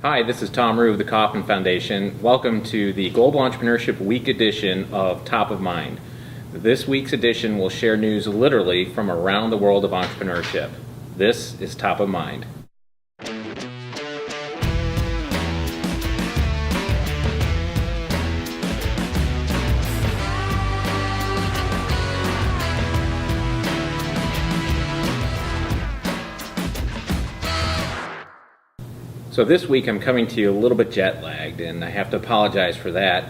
Hi, this is Tom Rue of the Kauffman Foundation. Welcome to the Global Entrepreneurship Week edition of Top of Mind. This week's edition will share news literally from around the world of entrepreneurship. This is Top of Mind. So this week I'm coming to you a little bit jet lagged, and I have to apologize for that.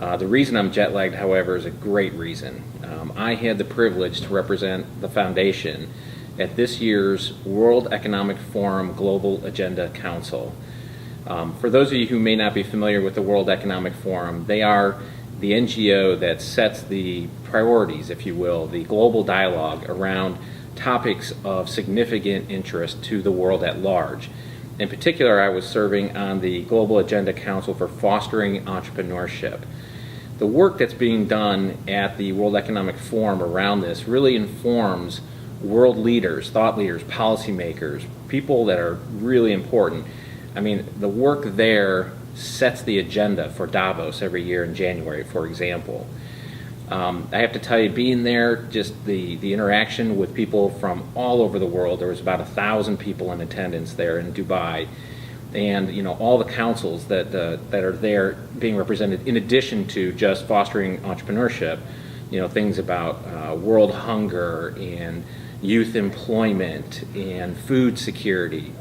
The reason I'm jet lagged, however, is a great reason. I had the privilege to represent the foundation at this year's World Economic Forum Global Agenda Council. For those of you who may not be familiar with the World Economic Forum, they are the NGO that sets the priorities, if you will, the global dialogue around topics of significant interest to the world at large. In particular, I was serving on the Global Agenda Council for Fostering Entrepreneurship. The work that's being done at the World Economic Forum around this really informs world leaders, thought leaders, policymakers, people that are really important. I mean, the work there sets the agenda for Davos every year in January, for example. I have to tell you, being there, just the interaction with people from all over the world. There was about 1,000 people in attendance there in Dubai, and all the councils that are there being represented, in addition to just fostering entrepreneurship. Things about world hunger and youth employment and food security.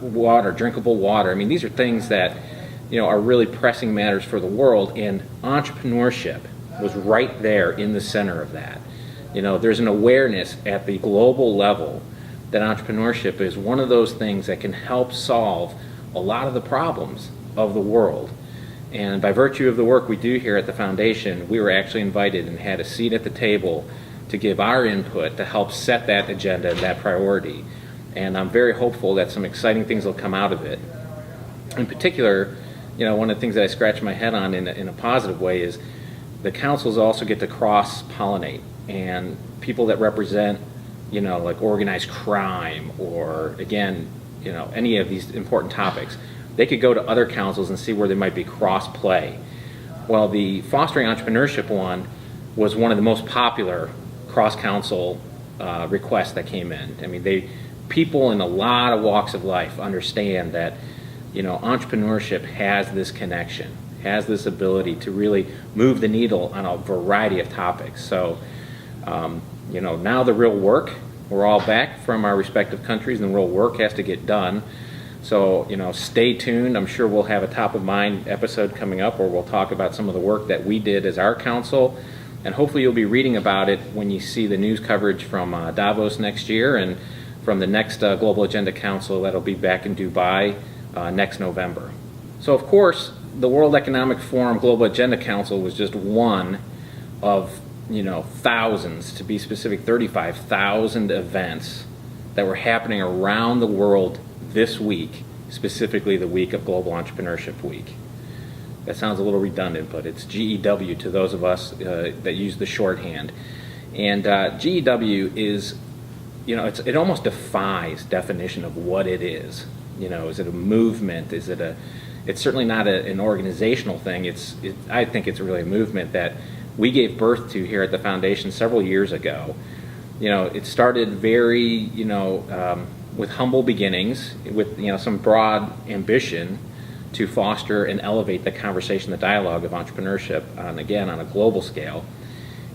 Water, drinkable water. I mean, these are things that are really pressing matters for the world, and entrepreneurship was right there in the center of that. There's an awareness at the global level that entrepreneurship is one of those things that can help solve a lot of the problems of the world. And by virtue of the work we do here at the foundation, we were actually invited and had a seat at the table to give our input to help set that agenda, that priority. And I'm very hopeful that some exciting things will come out of it. In particular, one of the things that I scratch my head on in a positive way is the councils also get to cross-pollinate, and people that represent, like organized crime or, again, any of these important topics, they could go to other councils and see where there might be cross-play. Well, the Fostering Entrepreneurship one was one of the most popular cross-council requests that came in. I mean, people in a lot of walks of life understand that entrepreneurship has this connection, has this ability to really move the needle on a variety of topics. So, now the real work, we're all back from our respective countries, and the real work has to get done. So, stay tuned. I'm sure we'll have a top of mind episode coming up where we'll talk about some of the work that we did as our council, and hopefully you'll be reading about it when you see the news coverage from Davos next year and from the next Global Agenda Council that'll be back in Dubai next November. So, of course, the World Economic Forum Global Agenda Council was just one of thousands, to be specific, 35,000 events that were happening around the world this week, specifically the week of Global Entrepreneurship Week. That sounds a little redundant, but it's GEW to those of us that use the shorthand. And GEW is, it almost defies definition of what it is. Is it a movement? It's certainly not an organizational thing. I think it's really a movement that we gave birth to here at the foundation several years ago. It started very, with humble beginnings, with some broad ambition to foster and elevate the conversation, the dialogue of entrepreneurship, on a global scale.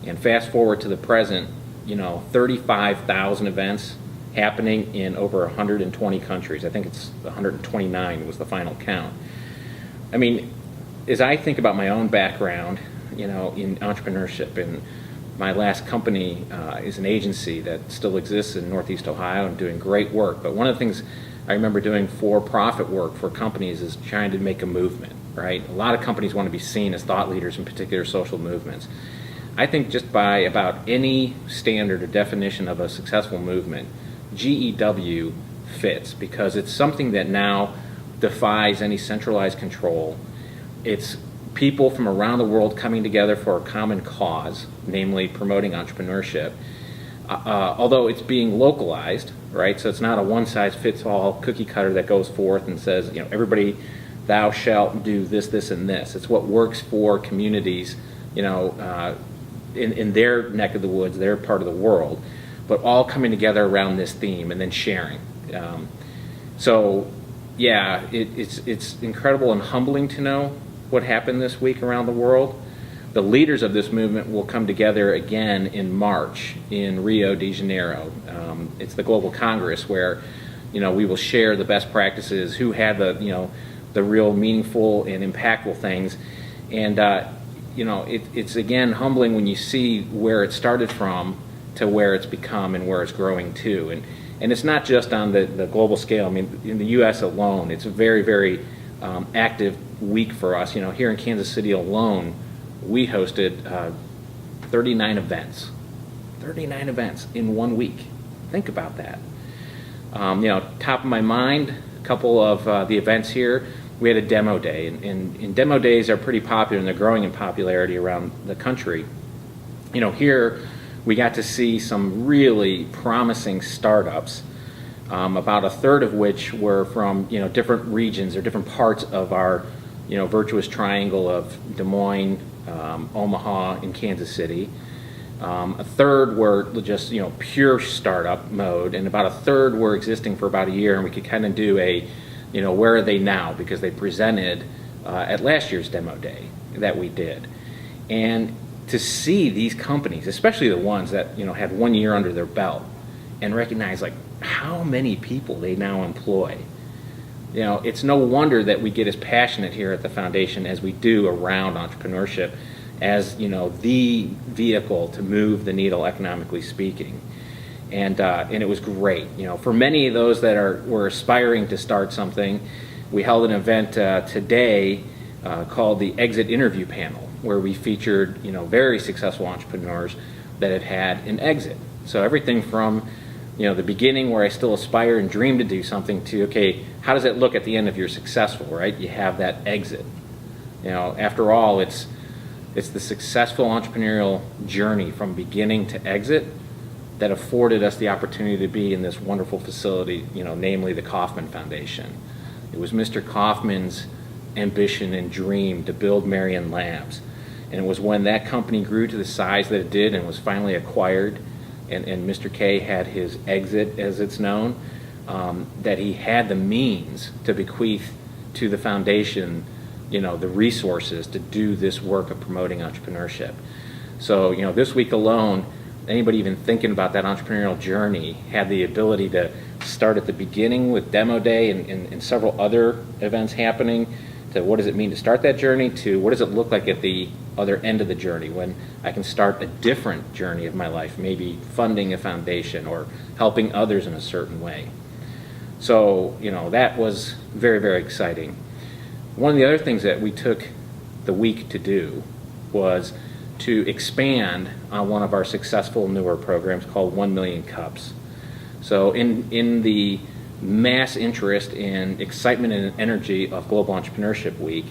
And fast forward to the present, 35,000 events happening in over 120 countries. I think it's 129 was the final count. I mean, as I think about my own background, in entrepreneurship, and my last company is an agency that still exists in Northeast Ohio and doing great work. But one of the things I remember doing for-profit work for companies is trying to make a movement, right? A lot of companies want to be seen as thought leaders in particular social movements. I think just by about any standard or definition of a successful movement, GEW fits, because it's something that now defies any centralized control. It's people from around the world coming together for a common cause, namely promoting entrepreneurship. Although it's being localized, right? So it's not a one-size-fits-all cookie cutter that goes forth and says, everybody, thou shalt do this, this, and this. It's what works for communities, in their neck of the woods, their part of the world, but all coming together around this theme and then sharing. It's incredible and humbling to know what happened this week around the world. The leaders of this movement will come together again in March in Rio de Janeiro. It's the Global Congress where, we will share the best practices, who had the real meaningful and impactful things. And, it's again humbling when you see where it started from to where it's become and where it's growing to. And it's not just on the global scale. I mean, in the U.S. alone, it's a very, very active week for us. Here in Kansas City alone, we hosted 39 events. 39 events in 1 week. Think about that. Top of my mind, a couple of the events here. We had a demo day, and demo days are pretty popular, and they're growing in popularity around the country. Here we got to see some really promising startups, about a third of which were from different regions or different parts of our virtuous triangle of Des Moines, Omaha, and Kansas City. A third were just pure startup mode, and about a third were existing for about a year, and we could kind of do a where are they now, because they presented at last year's demo day that we did. And to see these companies, especially the ones that had 1 year under their belt, and recognize how many people they now employ. It's no wonder that we get as passionate here at the foundation as we do around entrepreneurship as the vehicle to move the needle, economically speaking. And it was great. For many of those that were aspiring to start something, we held an event today called the Exit Interview Panel, where we featured very successful entrepreneurs that have had an exit. So everything from the beginning, where I still aspire and dream to do something, to okay, how does it look at the end if you're successful, right? You have that exit. After all, it's the successful entrepreneurial journey from beginning to exit that afforded us the opportunity to be in this wonderful facility, namely the Kauffman Foundation. It was Mr. Kauffman's ambition and dream to build Marion Labs. And it was when that company grew to the size that it did and was finally acquired, and Mr. K had his exit, as it's known, that he had the means to bequeath to the foundation, the resources to do this work of promoting entrepreneurship. So, this week alone, anybody even thinking about that entrepreneurial journey had the ability to start at the beginning with demo day and several other events happening, to what does it mean to start that journey, to what does it look like at the other end of the journey when I can start a different journey of my life, maybe funding a foundation or helping others in a certain way. So, that was very, very exciting. One of the other things that we took the week to do was to expand on one of our successful newer programs called 1 Million Cups. So in the mass interest and excitement and energy of Global Entrepreneurship Week,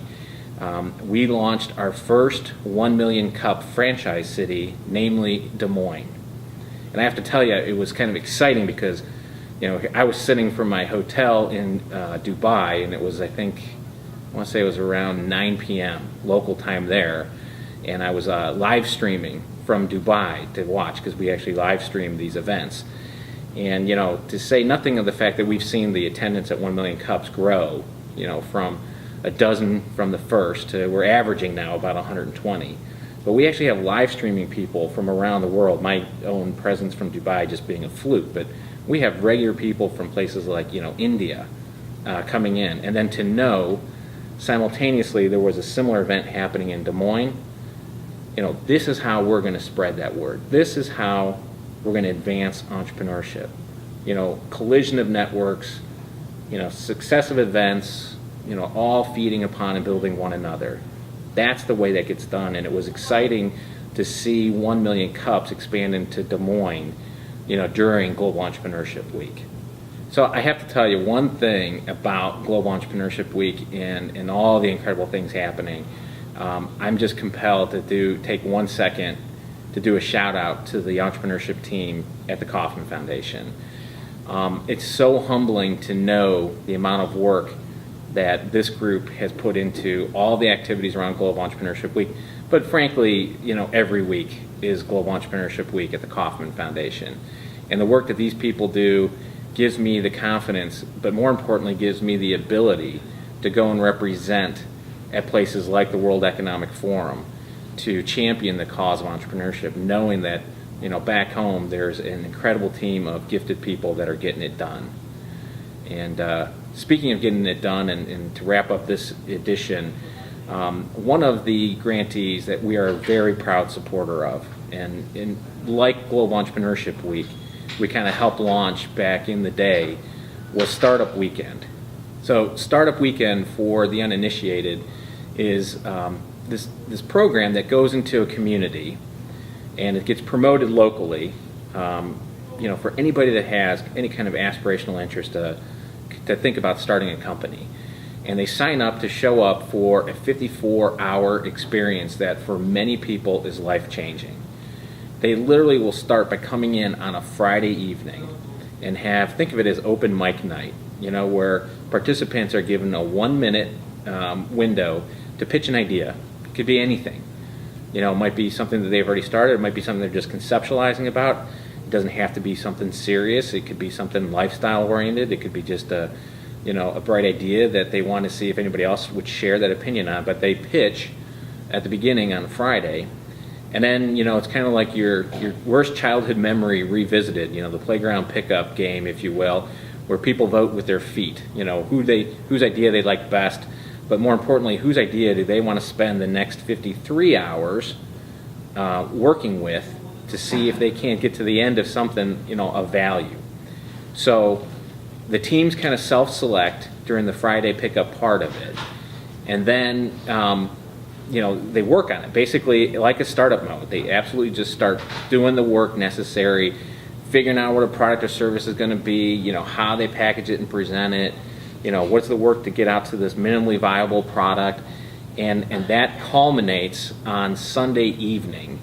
we launched our first 1 Million Cup franchise city, namely Des Moines. And I have to tell you, it was kind of exciting because I was sitting from my hotel in Dubai, and it was, I want to say it was around 9 p.m. local time there, and I was live streaming from Dubai to watch, because we actually live stream these events. And to say nothing of the fact that we've seen the attendance at 1 Million Cups grow, from a dozen from the first to we're averaging now about 120. But we actually have live streaming people from around the world. My own presence from Dubai just being a fluke, but we have regular people from places like India coming in, and then to know simultaneously there was a similar event happening in Des Moines. This is how we're going to spread that word. This is how we're going to advance entrepreneurship. Collision of networks, successive events, all feeding upon and building one another. That's the way that gets done, and it was exciting to see 1 Million Cups expand into Des Moines, during Global Entrepreneurship Week. So I have to tell you one thing about Global Entrepreneurship Week and all the incredible things happening. I'm just compelled to take 1 second to do a shout out to the entrepreneurship team at the Kauffman Foundation. It's so humbling to know the amount of work that this group has put into all the activities around Global Entrepreneurship Week. But frankly, every week is Global Entrepreneurship Week at the Kauffman Foundation. And the work that these people do gives me the confidence, but more importantly, gives me the ability to go and represent at places like the World Economic Forum to champion the cause of entrepreneurship, knowing that back home there's an incredible team of gifted people that are getting it done. And speaking of getting it done, and to wrap up this edition, one of the grantees that we are a very proud supporter of, and like Global Entrepreneurship Week, we kind of helped launch back in the day, was Startup Weekend. So Startup Weekend, for the uninitiated, is this program that goes into a community and it gets promoted locally, for anybody that has any kind of aspirational interest to think about starting a company. And they sign up to show up for a 54-hour experience that for many people is life-changing. They literally will start by coming in on a Friday evening and think of it as open mic night, where participants are given a 1-minute window to pitch an idea. It could be anything. It might be something that they've already started. It might be something they're just conceptualizing about. It doesn't have to be something serious. It could be something lifestyle-oriented. It could be just a bright idea that they want to see if anybody else would share that opinion on. But they pitch at the beginning on Friday. And then, it's kind of like your worst childhood memory revisited, the playground pickup game, if you will, where people vote with their feet, whose idea they like best, but more importantly, whose idea do they want to spend the next 53 hours working with to see if they can't get to the end of something, of value. So the teams kind of self-select during the Friday pickup part of it, and then they work on it. Basically, like a startup mode, they absolutely just start doing the work necessary, figuring out what a product or service is going to be, how they package it and present it, what's the work to get out to this minimally viable product, and that culminates on Sunday evening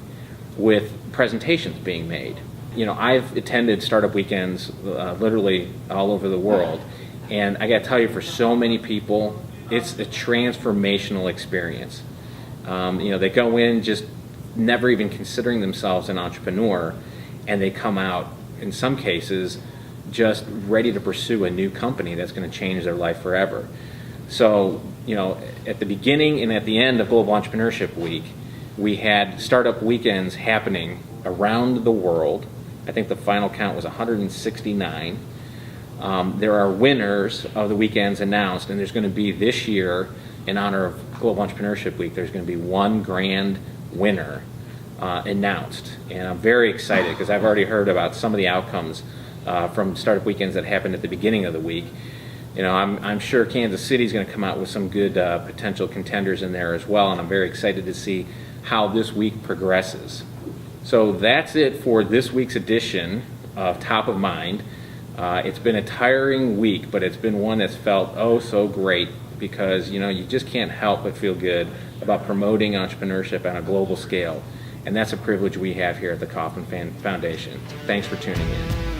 with presentations being made. I've attended startup weekends literally all over the world, and I got to tell you, for so many people, it's a transformational experience. They go in just never even considering themselves an entrepreneur, and they come out, in some cases, just ready to pursue a new company that's going to change their life forever. So, at the beginning and at the end of Global Entrepreneurship Week, we had startup weekends happening around the world. I think the final count was 169. There are winners of the weekends announced, and there's going to be this year, in honor of Global Entrepreneurship Week, there's going to be one grand winner announced. And I'm very excited because I've already heard about some of the outcomes from startup weekends that happened at the beginning of the week. I'm sure Kansas City is going to come out with some good potential contenders in there as well, and I'm very excited to see how this week progresses. So that's it for this week's edition of Top of Mind. It's been a tiring week, but it's been one that's felt oh so great, because you just can't help but feel good about promoting entrepreneurship on a global scale, and that's a privilege we have here at the Kauffman Foundation. Thanks for tuning in.